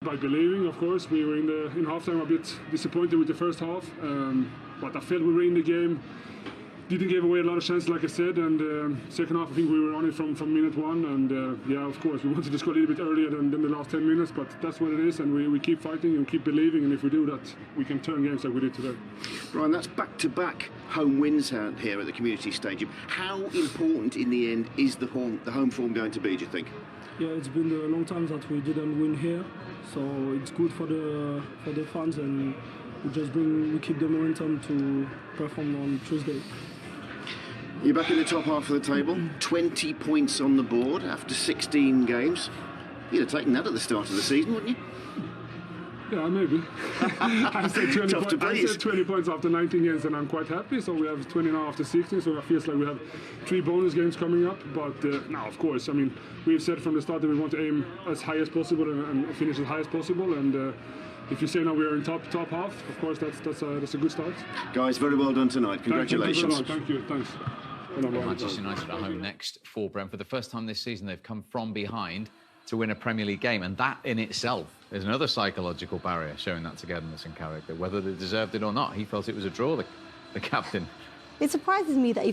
by believing, of course. We were in halftime a bit disappointed with the first half, but I felt we were in the game. Didn't give away a lot of chances, like I said, and second half I think we were on it from minute one, and yeah, of course we wanted to score a little bit earlier than the last 10 minutes, but that's what it is, and we keep fighting and keep believing, and if we do that, we can turn games like we did today. Brian, that's back-to-back home wins out here at the Community Stadium. How important in the end is the home form going to be, do you think? Yeah, it's been a long time that we didn't win here, so it's good for the fans, and we keep the momentum to perform on Tuesday. You're back in the top half of the table, 20 points on the board after 16 games. You'd have taken that at the start of the season, wouldn't you? Yeah, maybe. I said 20 points after 19 games, and I'm quite happy. So we have 20 now after 16, so it feels like we have 3 bonus games coming up. But now, of course, I mean, we've said from the start that we want to aim as high as possible and finish as high as possible. And if you say now we are in top half, of course, that's a good start. Guys, very well done tonight. Congratulations. Thank you. Thanks. Manchester United at home next for Brentford. The first time this season they've come from behind to win a Premier League game, and that in itself is another psychological barrier, showing that togetherness and character. Whether they deserved it or not, he felt it was a draw, the captain. It surprises me that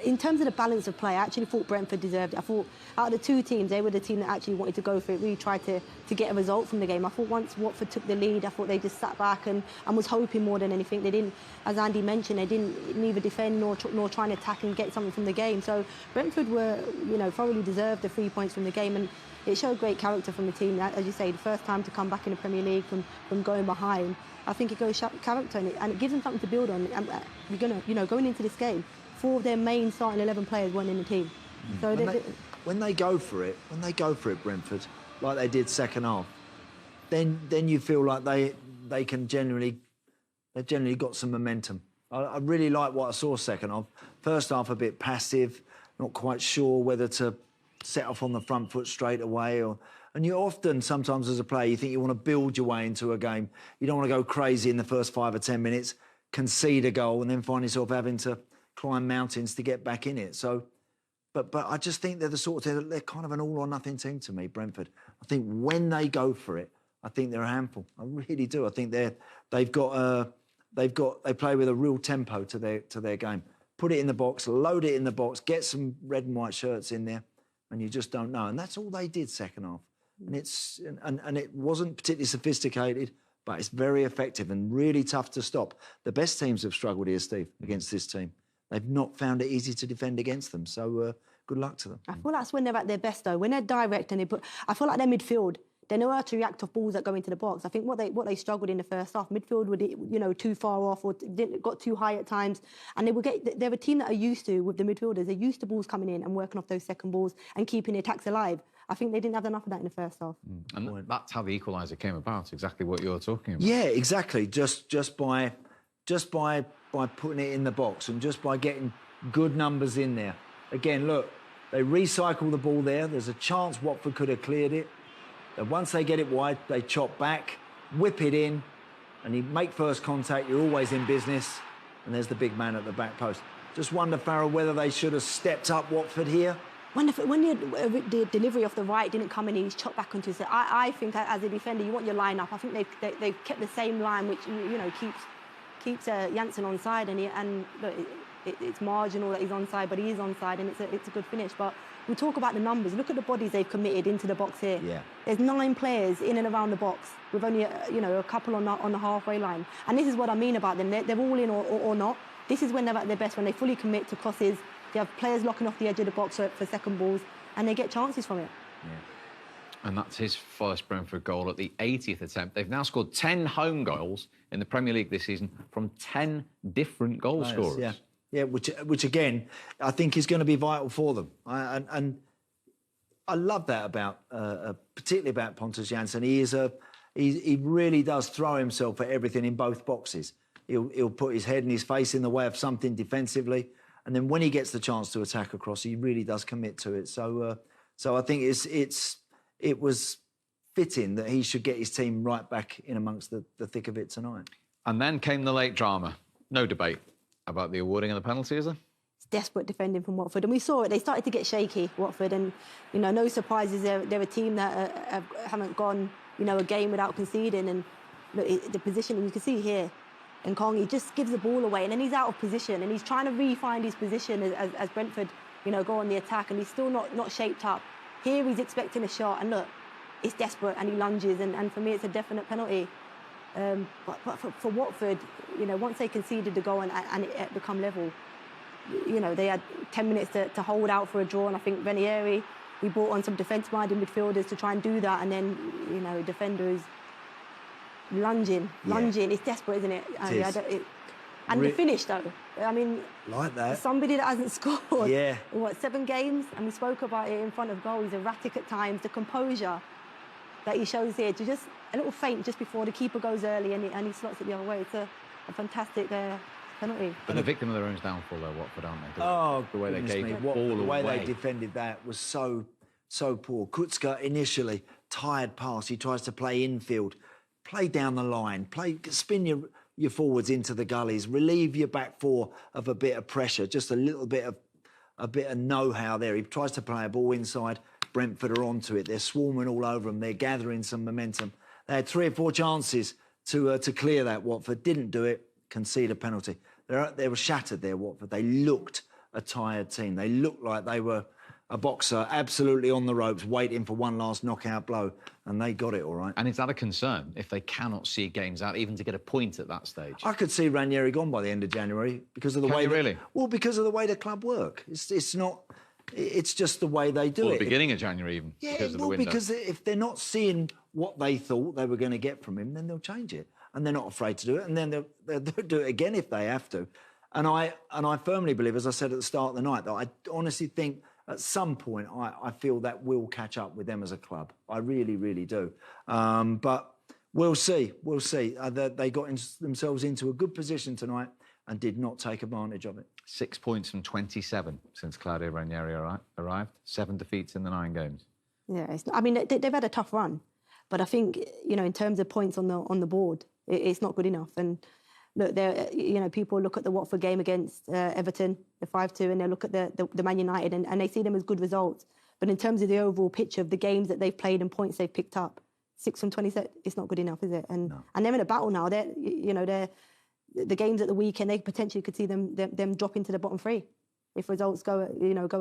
in terms of the balance of play, I actually thought Brentford deserved it. I thought out of the two teams, they were the team that actually wanted to go for it, really tried to get a result from the game. I thought once Watford took the lead, I thought they just sat back and was hoping more than anything. They didn't, as Andy mentioned, they didn't neither defend nor try and attack and get something from the game. So Brentford were, thoroughly deserved the 3 points from the game, and it showed great character from the team. As you say, the first time to come back in the Premier League from going behind. I think it goes character and it gives them something to build on. We're gonna, going into this game, 4 of their main starting 11 players weren't in the team. So when they go for it, Brentford, like they did second half, then you feel like they can generally got some momentum. I really like what I saw second half. First half a bit passive, not quite sure whether to set off on the front foot straight away and you often, sometimes as a player, you think you want to build your way into a game. You don't want to go crazy in the first 5 or 10 minutes, concede a goal, and then find yourself having to climb mountains to get back in it. So, but I just think they're the sort of they're kind of an all-or-nothing team to me, Brentford. I think when they go for it, I think they're a handful. I really do. I think they play with a real tempo to their game. Put it in the box, load it in the box, get some red and white shirts in there, and you just don't know. And that's all they did second half. And it wasn't particularly sophisticated, but it's very effective and really tough to stop. The best teams have struggled here, Steve, against this team. They've not found it easy to defend against them. So good luck to them. I feel that's when they're at their best, though. When they're direct and I feel like their midfield, they know how to react off balls that go into the box. I think what they struggled in the first half, midfield would, too far off or got too high at times. And they're a team that are used to, with the midfielders, they're used to balls coming in and working off those second balls and keeping the attacks alive. I think they didn't have enough of that in the first half. And that's how the equaliser came about, exactly what you're talking about. Yeah, exactly. Just by putting it in the box and just by getting good numbers in there. Again, look, they recycle the ball there. There's a chance Watford could have cleared it. And once they get it wide, they chop back, whip it in, and you make first contact, you're always in business. And there's the big man at the back post. Just wonder, Farrell, whether they should have stepped up Watford here. When the delivery off the right didn't come in, he's chopped back onto his... I think as a defender, you want your line up. I think they've kept the same line, which keeps Janssen onside, and look, it's marginal that he's onside, but he is onside, and it's a good finish. But we talk about the numbers. Look at the bodies they've committed into the box here. Yeah. There's 9 players in and around the box with only a couple on the halfway line, and this is what I mean about them. They're all in or not. This is when they're at their best, when they fully commit to crosses. They have players locking off the edge of the box for second balls, and they get chances from it. Yeah. And that's his first Brentford goal at the 80th attempt. They've now scored 10 home goals in the Premier League this season from 10 different goal scorers. Yeah, which again, I think is going to be vital for them. And I love that about, particularly about Pontus Jansson. He really does throw himself at everything in both boxes. He'll put his head and his face in the way of something defensively. And then when he gets the chance to attack across, he really does commit to it. So I think it was fitting that he should get his team right back in amongst the thick of it tonight. And then came the late drama. No debate about the awarding of the penalty, is there? It's desperate defending from Watford, and we saw it. They started to get shaky, Watford, and no surprises. They're a team that haven't gone a game without conceding. And look, the position, you can see here, and Kong, he just gives the ball away, and then he's out of position, and he's trying to re-find his position as Brentford, go on the attack, and he's still not shaped up. Here he's expecting a shot, and look, it's desperate, and he lunges, and for me it's a definite penalty. But for Watford, once they conceded the goal and it had become level, they had 10 minutes to hold out for a draw, and I think Ranieri, we brought on some defence-minded midfielders to try and do that, and then, defenders lunging. It's desperate, isn't it? And the finish, though. I mean, like that. Somebody that hasn't scored, in 7 games? And we spoke about it in front of goal. He's erratic at times. The composure that he shows here, to just a little feint just before the keeper goes early and he slots it the other way. It's a fantastic penalty. But a victim of their own downfall, though, Watford, aren't they? The way they gave the ball away. The way they defended that was so poor. Kutzka initially, tired pass. He tries to play infield, play down the line, spin your forwards into the gullies, relieve your back four of a bit of pressure, just a little bit of know-how there. He tries to play a ball inside. Brentford are onto it. They're swarming all over them. They're gathering some momentum. They had 3 or 4 chances to clear that. Watford didn't do it. Concede a penalty. They were shattered there. Watford. They looked a tired team. They looked like they were a boxer absolutely on the ropes, waiting for one last knockout blow, and they got it all right. And is that a concern if they cannot see games out, even to get a point at that stage? I could see Ranieri gone by the end of January because of the way. Really? Well, because of the way the club work. It's not. It's just the way they do it. The beginning of January, even. Yeah, because of the window. Because if they're not seeing what they thought they were going to get from him, then they'll change it, and they're not afraid to do it, and then they'll do it again if they have to. And I firmly believe, as I said at the start of the night, that I honestly think at some point I feel that will catch up with them as a club. I really, really do. But we'll see. We'll see. They got themselves into a good position tonight and did not take advantage of it. 6 points from 27 since Claudio Ranieri arrived. 7 defeats in the 9 games. Yeah, they've had a tough run, but I think in terms of points on the board, it's not good enough. And look, people look at the Watford game against Everton, the 5-2, and they look at the Man United and they see them as good results. But in terms of the overall picture of the games that they've played and points they've picked up, 6 from 27, it's not good enough, is it? And they're in a battle now. They're the games at the weekend, they potentially could see them drop into the bottom 3 if results go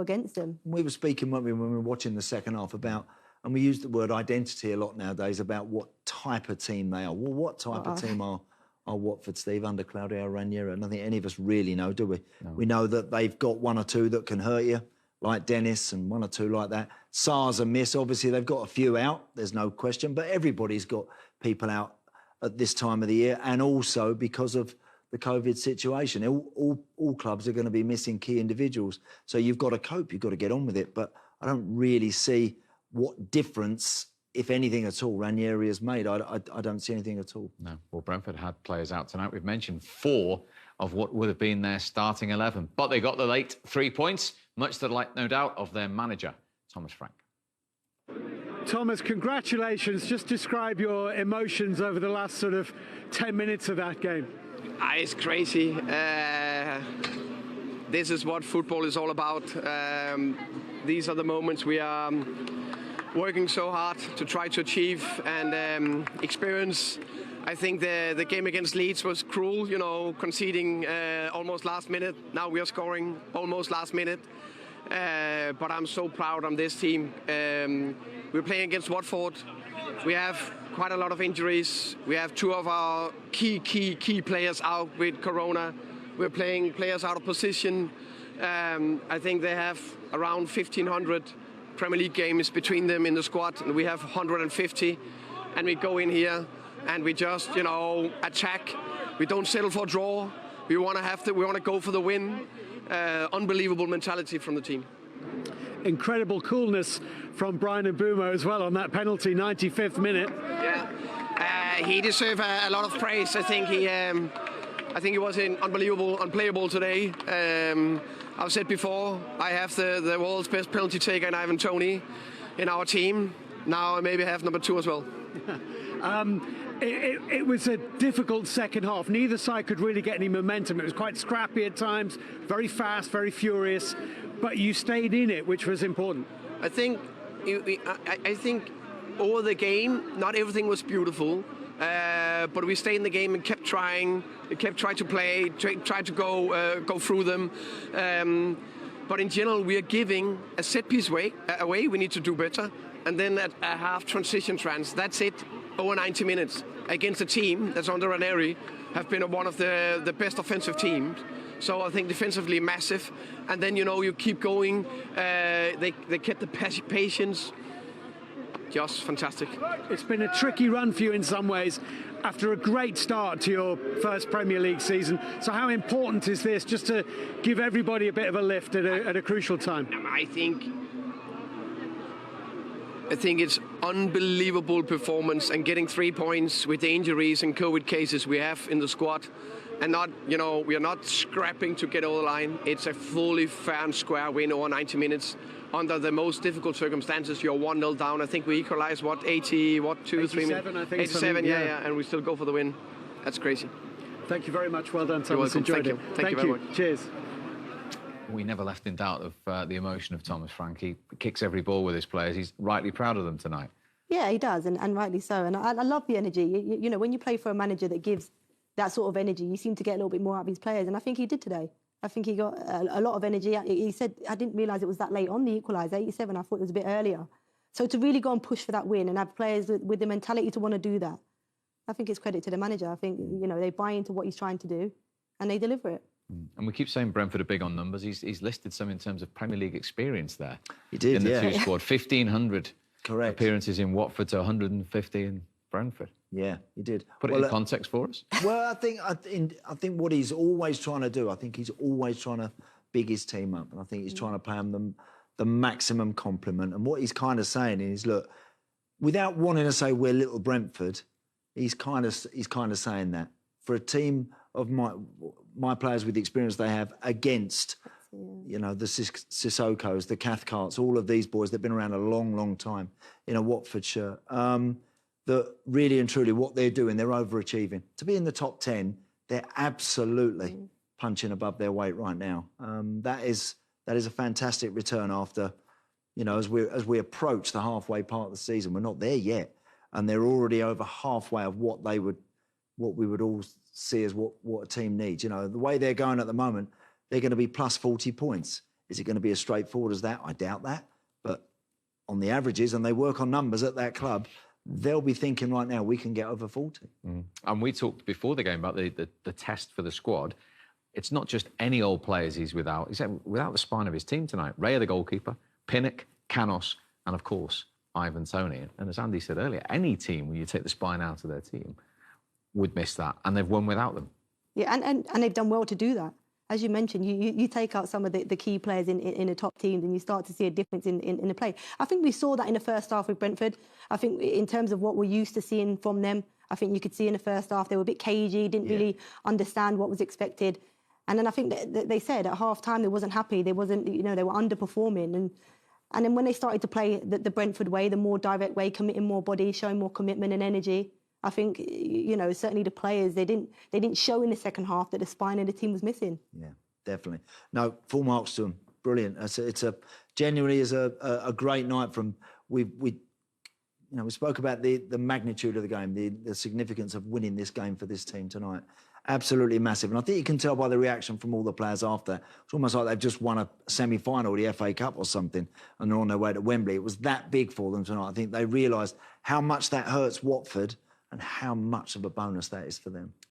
against them. We were speaking when we were watching the second half about, and we use the word identity a lot nowadays, about what type of team they are. Well, what type of team are Watford, Steve, under Claudio Ranieri? I don't think any of us really know, do we? No. We know that they've got 1 or 2 that can hurt you, like Dennis, and 1 or 2 like that. Sar's a miss. Obviously, they've got a few out, there's no question, but everybody's got people out at this time of the year, and also because of the COVID situation. All clubs are going to be missing key individuals. So you've got to cope, you've got to get on with it. But I don't really see what difference, if anything at all, Ranieri has made. I don't see anything at all. No. Well, Brentford had players out tonight. We've mentioned 4 of what would have been their starting 11. But they got the late 3 points, much to the delight, no doubt, of their manager, Thomas Frank. Thomas, congratulations. Just describe your emotions over the last sort of 10 minutes of that game. It's crazy. This is what football is all about. These are the moments we are working so hard to try to achieve and experience. I think the game against Leeds was cruel, conceding almost last minute. Now we are scoring almost last minute. But I'm so proud of this team. We're playing against Watford. We have quite a lot of injuries. We have 2 of our key players out with Corona. We're playing players out of position. I think they have around 1,500 Premier League games between them in the squad, and we have 150. And we go in here and we just, attack. We don't settle for a draw. We want to go for the win. Unbelievable mentality from the team. Incredible coolness from Brian Mbeumo as well on that penalty, 95th minute. Yeah, he deserves a lot of praise. I think he was unplayable today. I've said before, I have the world's best penalty taker in Ivan Toney in our team. Now I maybe have number 2 as well. It was a difficult second half. Neither side could really get any momentum. It was quite scrappy at times, very fast, very furious, but you stayed in it, which was important. I think over the game, not everything was beautiful, but we stayed in the game and kept trying to play, tried to go through them. But in general, we are giving a set piece away. We need to do better. And then at a half transition trans, that's it, over 90 minutes against a team that's under Ranieri, have been one of the best offensive teams. So I think defensively massive. And then, you keep going. They kept the patience. Just fantastic. It's been a tricky run for you in some ways after a great start to your first Premier League season. So how important is this just to give everybody a bit of a lift at a crucial time? I think it's unbelievable performance, and getting 3 points with the injuries and COVID cases we have in the squad, and not, we are not scrapping to get over the line. It's a fully fair and square win over 90 minutes under the most difficult circumstances. You're 1-0 down. I think we equalized 3 minutes? 87, I think. 87, yeah, and we still go for the win. That's crazy. Thank you very much. Well done, Thomas. Enjoyed it. Thank you very much. Cheers. We never left in doubt of the emotion of Thomas Frank. He kicks every ball with his players. He's rightly proud of them tonight. Yeah, he does, and rightly so. And I love the energy. When you play for a manager that gives that sort of energy, you seem to get a little bit more out of his players, and I think he did today. I think he got a lot of energy. He said, I didn't realise it was that late on the equaliser, 87. I thought it was a bit earlier. So to really go and push for that win and have players with the mentality to want to do that, I think it's credit to the manager. I think, they buy into what he's trying to do and they deliver it. And we keep saying Brentford are big on numbers. He's listed some in terms of Premier League experience there. He did, in the two squad. 1,500 correct appearances in Watford to 150 in Brentford. Yeah, he did. Put it in context for us. Well, I think what he's always trying to do, I think he's always trying to big his team up, and I think he's trying to pay them the maximum compliment. And what he's kind of saying is, look, without wanting to say we're little Brentford, he's kind of saying that for a team of my players with the experience they have against, the Sissokos, the Cathcarts, all of these boys that've been around a long, long time in a Watford shirt. That really and truly what they're doing, they're overachieving. To be in the top 10, they're absolutely punching above their weight right now. That is a fantastic return after, as we approach the halfway part of the season. We're not there yet, and they're already over halfway of what we would all see as what a team needs. The way they're going at the moment, they're going to be plus 40 points. Is it going to be as straightforward as that? I doubt that. But on the averages, and they work on numbers at that club, they'll be thinking right now, we can get over 40. And we talked before the game about the test for the squad. It's not just any old players he's without. He's without the spine of his team tonight. Raya, the goalkeeper, Pinnock, Canos, and of course, Ivan Toney. And as Andy said earlier, any team, when you take the spine out of their team, would miss that. And they've won without them. Yeah, and they've done well to do that. As you mentioned, you take out some of the key players in the top teams and you start to see a difference in the play. I think we saw that in the first half with Brentford. I think in terms of what we're used to seeing from them, I think you could see in the first half they were a bit cagey, didn't really understand what was expected. And then I think that they said at half-time they wasn't happy, they were underperforming. And then when they started to play the Brentford way, the more direct way, committing more body, showing more commitment and energy, I think, certainly the players, they didn't show in the second half that the spine of the team was missing. Yeah, definitely. No, full marks to them. Brilliant. It's genuinely is a great night from we spoke about the magnitude of the game, the significance of winning this game for this team tonight. Absolutely massive. And I think you can tell by the reaction from all the players after. It's almost like they've just won a semi-final of the FA Cup or something and they're on their way to Wembley. It was that big for them tonight. I think they realised how much that hurts Watford and how much of a bonus that is for them.